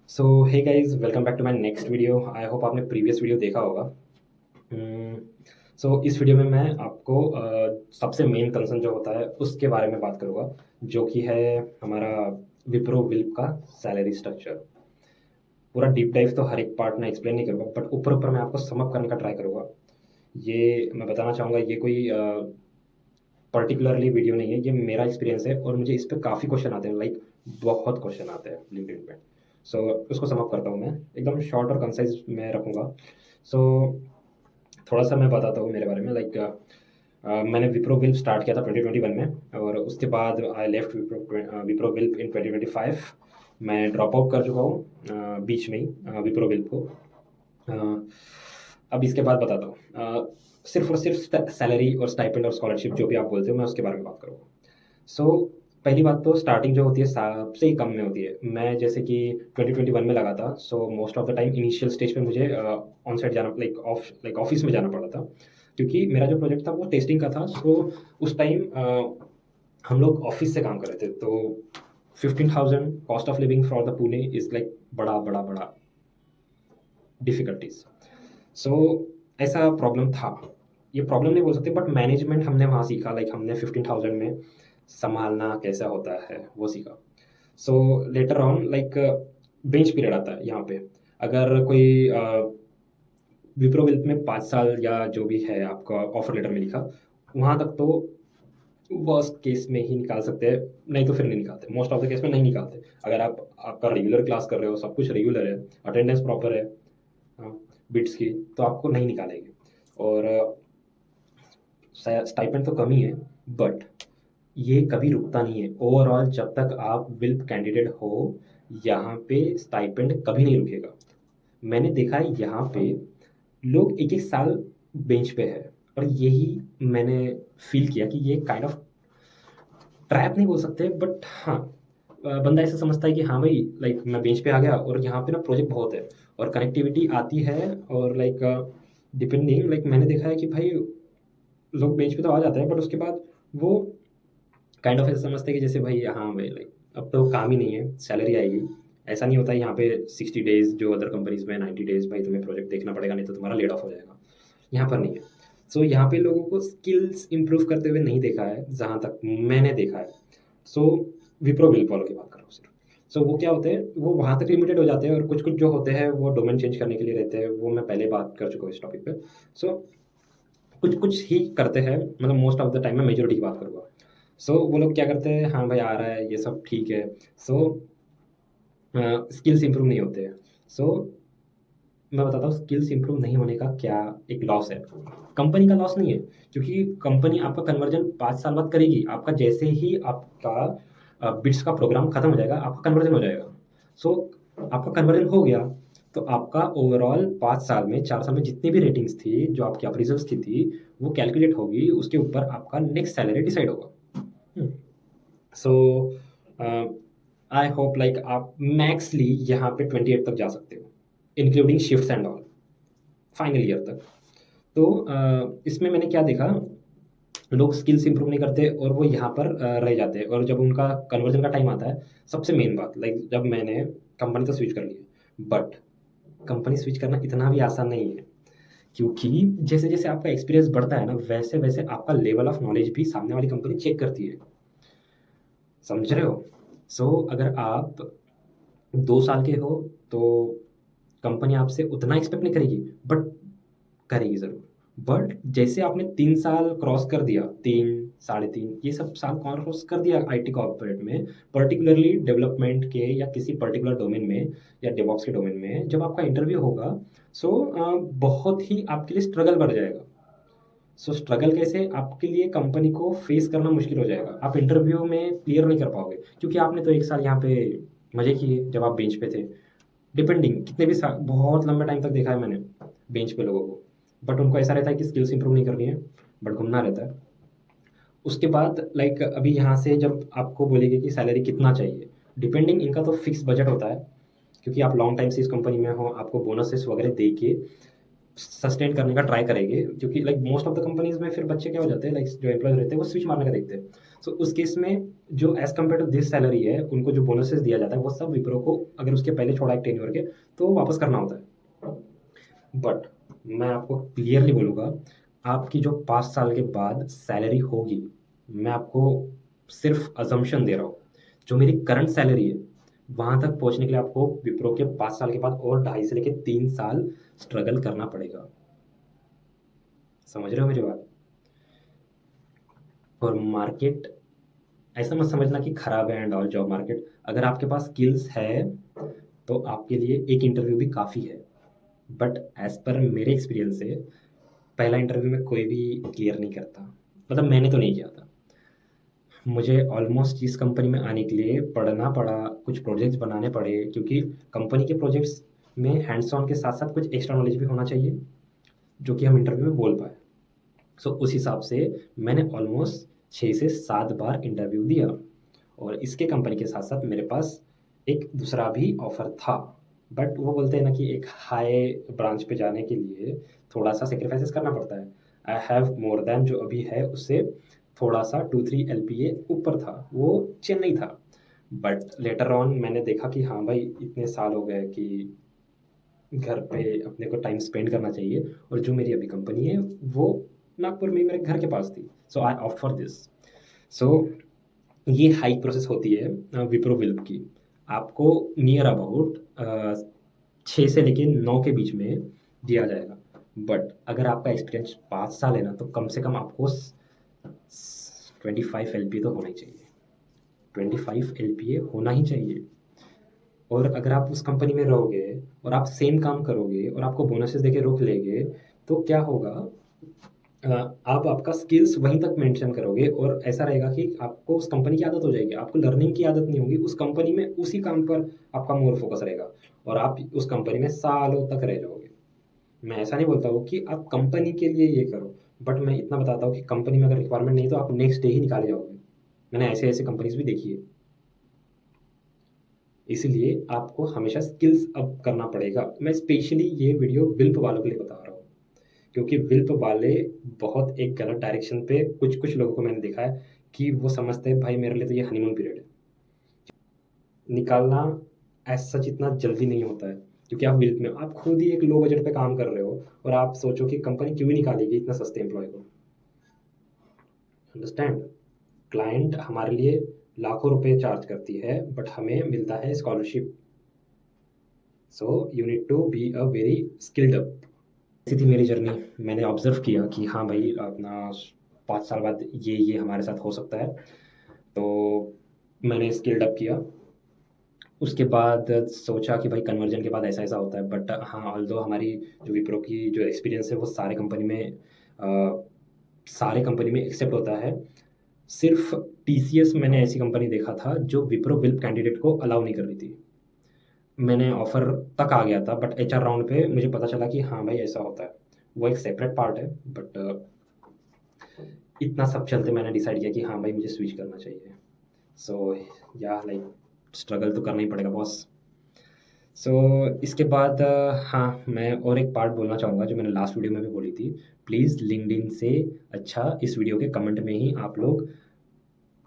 So hey guys, welcome back to my next video. I hope आपने previous video देखा होगा। सो इस video में मैं आपको सबसे मेन कंसर्न जो होता है उसके बारे में बात करूँगा, जो कि है हमारा विप्रो विल्प का सैलरी स्ट्रक्चर। पूरा डीप डाइव तो हर एक पार्ट में एक्सप्लेन नहीं करूँगा, बट ऊपर ऊपर मैं आपको समअप करने का ट्राई करूँगा। ये मैं बताना चाहूँगा, ये कोई पर्टिकुलरली वीडियो नहीं है, ये मेरा एक्सपीरियंस है और मुझे इस पे काफ़ी क्वेश्चन आते हैं, लाइक बहुत क्वेश्चन आते हैं लिंक्डइन पे। सो उसको समअप करता हूँ मैं, एकदम शॉर्ट और कंसाइज मैं रखूँगा। सो थोड़ा सा मैं बताता हूँ मेरे बारे में, लाइक मैंने विप्रो विल्प स्टार्ट किया था 2021 में, और उसके बाद आई लेफ्ट विप्रो विल्प इन 2025। मैं ड्रॉप आउट कर चुका हूँ बीच में ही विप्रो विल्प को। अ, अब इसके बाद बताता हूँ, सिर्फ और सिर्फ सैलरी और स्टाइपेंड और स्कॉलरशिप जो भी आप बोलते हो, मैं उसके बारे में बात करूँगा। सो पहली बात तो स्टार्टिंग जो होती है सबसे ही कम में होती है। मैं जैसे कि 2021 में लगा था, so most of the time initial stage पे मुझे ऑन साइट जाना, लाइक ऑफिस में जाना पड़ा था, क्योंकि मेरा जो प्रोजेक्ट था वो टेस्टिंग का था। सो उस टाइम हम लोग ऑफिस से काम कर रहे थे, तो 15,000 cost of living for the Pune is like बड़ा बड़ा बड़ा डिफ़िकल्टीज़। सो ऐसा प्रॉब्लम था। ये प्रॉब्लम नहीं बोल सकते, बट मैनेजमेंट हमने वहाँ सीखा, लाइक हमने 15,000 में सँभालना कैसा होता है, वो सीखा। So later on, like bench period आता है यहाँ पे। अगर कोई विप्रो विल्प में 5 साल या जो भी है आपका ऑफ़र लेटर में लिखा, वहाँ तक तो वर्स्ट केस में ही निकाल सकते हैं, नहीं तो फिर नहीं निकालते। मोस्ट ऑफ द केस में नहीं निकालते। अगर आप आपका रेगुलर क्लास कर रहे हो, सब कुछ रेगुलर है, अटेंडेंस प्रॉपर है, हाँ, बिट्स की, तो आपको नहीं निकालेंगे। और स्टाइपेंड तो कम ही है, बट ये कभी रुकता नहीं है। ओवरऑल जब तक आप विल्प कैंडिडेट हो, यहाँ पे स्टाइपेंड कभी नहीं रुकेगा। मैंने देखा है यहाँ पे लोग एक एक साल बेंच पे है, और यही मैंने फील किया कि ये काइंड ऑफ ट्रैप नहीं बोल सकते, बट हाँ, बंदा ऐसा समझता है कि हाँ भाई, लाइक मैं बेंच पे आ गया और यहाँ पे ना प्रोजेक्ट बहुत है और कनेक्टिविटी आती है, और लाइक डिपेंडिंग, लाइक मैंने देखा है कि भाई लोग बेंच पे तो आ जाते हैं, बट उसके बाद वो काइंड ऑफ ऐसा समझते हैं कि जैसे भाई हाँ भाई, लाइक अब तो काम ही नहीं है, सैलरी आएगी। ऐसा नहीं होता है यहाँ पे। 60 डेज जो अदर कंपनीज में 90 डेज, भाई तुम्हें प्रोजेक्ट देखना पड़ेगा, नहीं तो तुम्हारा लेड ऑफ हो जाएगा। यहाँ पर नहीं है। सो यहाँ पे लोगों को स्किल्स इंप्रूव करते हुए नहीं देखा है, जहाँ तक मैंने देखा है। सो विप्रो विल्प वालों की बात कर रहा हूँ सिर्फ। सो वो क्या होते हैं, वो वहाँ तक लिमिटेड हो जाते हैं, और कुछ कुछ जो होते हैं वो डोमेन चेंज करने के लिए रहते हैं, वो मैं पहले बात कर चुका हूँ इस टॉपिक पे। सो कुछ कुछ ही करते हैं, मतलब मोस्ट ऑफ द टाइम मैं मेजोरिटी की बात करूँगा। सो वो लोग क्या करते हैं, हाँ भाई आ रहा है, ये सब ठीक है। सो स्किल्स इंप्रूव नहीं होते हैं। सो मैं बताता हूँ स्किल्स इंप्रूव नहीं होने का क्या एक लॉस है। कंपनी का लॉस नहीं है, क्योंकि कंपनी आपका कन्वर्जन 5 साल बाद करेगी। आपका जैसे ही आपका बिट्स का प्रोग्राम खत्म हो जाएगा, आपका कन्वर्जन हो जाएगा। सो आपका कन्वर्जन हो गया, तो आपका ओवरऑल 5 साल में, 4 साल में जितनी भी रेटिंग्स थी, जो आपकी अप्रेजल्स की थी, वो कैलकुलेट होगी, उसके ऊपर आपका नेक्स्ट सैलरी डिसाइड होगा। सो आई होप लाइक आप मैक्सली यहाँ पे 28 तक जा सकते हो, including shifts and all, final year तक। तो इसमें मैंने क्या देखा, लोग स्किल्स इंप्रूव नहीं करते और वो यहाँ पर रह जाते हैं, और जब उनका कन्वर्जन का टाइम आता है, सबसे मेन बात, लाइक जब मैंने कंपनी तो स्विच कर ली है, बट कंपनी स्विच करना इतना भी आसान नहीं है, क्योंकि जैसे जैसे आपका एक्सपीरियंस बढ़ता है ना, वैसे वैसे आपका लेवल ऑफ नॉलेज भी सामने वाली कंपनी चेक करती है। समझ रहे हो? सो अगर आप 2 साल के हो, तो कंपनी आपसे उतना एक्सपेक्ट नहीं करेगी, बट करेगी ज़रूर। बट जैसे आपने 3 साल क्रॉस कर दिया, 3 साढ़े 3 ये सब साल क्रॉस कर दिया आईटी कॉर्पोरेट में, पर्टिकुलरली डेवलपमेंट के या किसी पर्टिकुलर डोमेन में, या डेवऑप्स के डोमेन में, जब आपका इंटरव्यू होगा, सो बहुत ही आपके लिए स्ट्रगल बढ़ जाएगा। सो स्ट्रगल कैसे, आपके लिए कंपनी को फेस करना मुश्किल हो जाएगा, आप इंटरव्यू में क्लियर नहीं कर पाओगे, क्योंकि आपने तो 1 साल यहाँ पे मज़े किए जब आप बेंच पे थे। डिपेंडिंग कितने भी बहुत लंबे टाइम तक देखा है मैंने बेंच पे लोगों को, बट उनको ऐसा रहता है कि स्किल्स इंप्रूव नहीं करनी है, बट घूमना रहता है। उसके बाद लाइक अभी यहाँ से जब आपको बोलेंगे कि सैलरी कितना चाहिए, डिपेंडिंग, इनका तो फिक्स बजट होता है, क्योंकि आप लॉन्ग टाइम से इस कंपनी में हो, आपको बोनसेस वगैरह दे के सस्टेन करने का ट्राई करेंगे, क्योंकि like most of the companies में फिर बच्चे क्या हो जाते हैं, लाइक जो एम्प्लॉयज रहते हैं वो स्विच मारने का देखते हैं। सो उस केस में जो as compare to this salary है, उनको जो बोनसेस दिया जाता है वो सब विप्रो को अगर उसके पहले छोड़ा एक टेन्योर के तो वापस करना होता है। बट मैं आपको क्लियरली बोलूँगा, आपकी जो 5 साल के बाद सैलरी होगी, मैं आपको सिर्फ अजम्पशन दे रहा हूँ, जो मेरी करंट सैलरी है वहाँ तक पहुँचने के लिए आपको विप्रो के 5 साल के बाद और 2.5 से लेके 3 साल स्ट्रगल करना पड़ेगा। समझ रहे हो मेरी बात? और मार्केट ऐसा मत समझना कि खराब है एंड ऑल जॉब मार्केट। अगर आपके पास स्किल्स है तो आपके लिए एक इंटरव्यू भी काफ़ी है। बट एज़ पर मेरे एक्सपीरियंस से पहला इंटरव्यू में कोई भी क्लियर नहीं करता। मतलब मैंने तो नहीं किया था। मुझे ऑलमोस्ट इस कंपनी में आने के लिए पढ़ना पड़ा, कुछ प्रोजेक्ट्स बनाने पड़े, क्योंकि कंपनी के प्रोजेक्ट्स में हैंड्स ऑन के साथ-साथ कुछ एक्स्ट्रा नॉलेज भी होना चाहिए, जो कि हम इंटरव्यू में बोल पाएँ। सो उस हिसाब से मैंने ऑलमोस्ट 6 से 7 बार इंटरव्यू दिया और इसके कंपनी के साथ-साथ मेरे पास एक दूसरा भी ऑफ़र था। बट वो बोलते हैं ना कि एक हाई ब्रांच पे जाने के लिए थोड़ा-सा सैक्रिफाइसेस करना पड़ता है। आई हैव मोर दैन जो अभी है उससे थोड़ा-सा 2-3 एलपीए ऊपर था, वो चेन्नई था। बट लेटर ऑन मैंने देखा कि हाँ भाई, इतने साल हो गए कि घर पे अपने को टाइम स्पेंड करना चाहिए और जो मेरी अभी कंपनी है वो नागपुर में ही मेरे घर के पास थी। सो आई ऑप्ट फॉर दिस। सो ये हाइक प्रोसेस होती है विप्रो विल्प की। आपको नियर अबाउट 6 से लेके 9 के बीच में दिया जाएगा। बट अगर आपका एक्सपीरियंस 5 साल है ना, तो कम से कम आपको 25 एलपीए तो होना ही चाहिए। 25 एलपीए होना ही चाहिए। और अगर आप उस कंपनी में रहोगे और आप सेम काम करोगे और आपको बोनसेस देके रोक लेंगे, तो क्या होगा, आप आपका स्किल्स वहीं तक मेंशन करोगे और ऐसा रहेगा कि आपको उस कंपनी की आदत हो जाएगी। आपको लर्निंग की आदत नहीं होगी, उस कंपनी में उसी काम पर आपका मोर फोकस रहेगा और आप उस कंपनी में सालों तक रह जाओगे। मैं ऐसा नहीं बोलता हूँ कि आप कंपनी के लिए ये करो, बट मैं इतना बताता हूँ कि कंपनी में अगर रिक्वायरमेंट नहीं तो आप नेक्स्ट डे ही निकाले जाओगे। मैंने ऐसे-ऐसे कंपनीज़ भी देखी है। इसीलिए आपको हमेशा स्किल्स अप करना पड़ेगा। मैं स्पेशली ये वीडियो विल्प वालों के लिए बता रहा हूँ, क्योंकि विल्प वाले बहुत एक गलत डायरेक्शन पे कुछ-कुछ लोगों को मैंने देखा है कि वो समझते हैं भाई मेरे लिए तो ये हनीमून पीरियड है। निकालना एज़ सच इतना जल्दी नहीं होता है, क्योंकि आप विल्प में हो। आप खुद ही एक लो बजट पे काम कर रहे हो और आप सोचो कि कंपनी क्यों ही निकालेगी इतना सस्ते एम्प्लॉयी को। अंडरस्टैंड? क्लाइंट हमारे लिए लाखों रुपए चार्ज करती है, बट हमें मिलता है scholarship. So you need to be a very skilled up. ऐसी थी मेरी जर्नी। मैंने ऑब्ज़र्व किया कि हाँ भाई, अपना 5 साल बाद ये हमारे साथ हो सकता है। तो मैंने स्किल्ड अप किया। उसके बाद सोचा कि भाई कन्वर्जन के बाद ऐसा-ऐसा होता है। बट हाँ, ऑल्दो हमारी जो विप्रो की जो एक्सपीरियंस है वो सारे कंपनी में एक्सेप्ट होता है। सिर्फ़ टीसीएस मैंने ऐसी कंपनी देखा था जो विप्रो विल्प कैंडिडेट को अलाउ नहीं कर रही थी। मैंने ऑफ़र तक आ गया था, बट एचआर राउंड पे मुझे पता चला कि हाँ भाई, ऐसा होता है। वो एक सेपरेट पार्ट है, बट इतना सब चलते मैंने डिसाइड किया कि हाँ भाई, मुझे स्विच करना चाहिए। सो या लाइक स्ट्रगल तो करना ही पड़ेगा बॉस। सो इसके बाद हाँ, मैं और एक पार्ट बोलना चाहूँगा जो मैंने लास्ट वीडियो में भी बोली थी। प्लीज़ लिंक्डइन से अच्छा इस वीडियो के कमेंट में ही आप लोग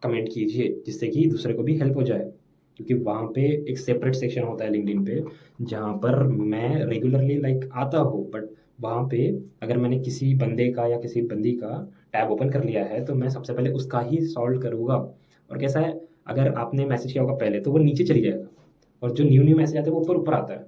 कमेंट कीजिए, जिससे कि दूसरे को भी हेल्प हो जाए। क्योंकि वहाँ पे एक सेपरेट सेक्शन होता है लिंक्डइन पे, जहाँ पर मैं रेगुलरली लाइक आता हूँ, बट वहाँ पे अगर मैंने किसी बंदे का या किसी बंदी का टैब ओपन कर लिया है, तो मैं सबसे पहले उसका ही सॉल्व करूँगा। और कैसा है, अगर आपने मैसेज किया होगा पहले, तो वो नीचे चली जाएगा और जो न्यू मैसेज आता है वो ऊपर-ऊपर आता है।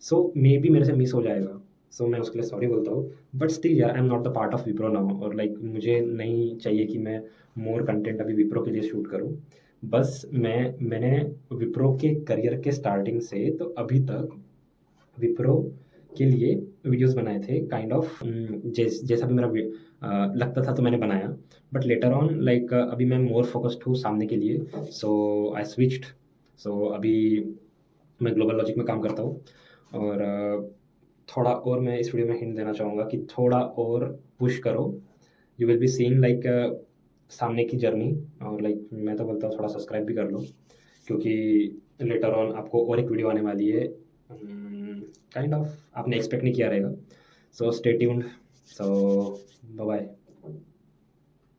सो मेबी मेरे से मिस हो जाएगा। सो मैं उसके लिए सॉरी बोलता हूँ। बट स्टिल यार, I am not the part of Wipro now, और लाइक मुझे नहीं चाहिए कि मैं मोर कंटेंट अभी विप्रो के लिए शूट करूँ। बस मैंने विप्रो के करियर के स्टार्टिंग से तो अभी तक विप्रो के लिए वीडियोस बनाए थे, काइंड ऑफ जैसा भी लगता था तो मैंने बनाया। बट लेटर ऑन लाइक अभी मैं मोर फोकस्ड हूँ सामने के लिए। सो आई स्विच्ड। सो अभी मैं ग्लोबल लॉजिक में काम करता हूँ और थोड़ा और मैं इस वीडियो में हिंट देना चाहूँगा कि थोड़ा और पुश करो। You will be seeing like सामने की जर्नी। और लाइक मैं तो बोलता हूँ थोड़ा सब्सक्राइब भी कर लो, क्योंकि लेटर ऑन आपको और एक वीडियो आने वाली है, काइंड ऑफ आपने एक्सपेक्ट नहीं किया रहेगा। So stay tuned. So bye bye.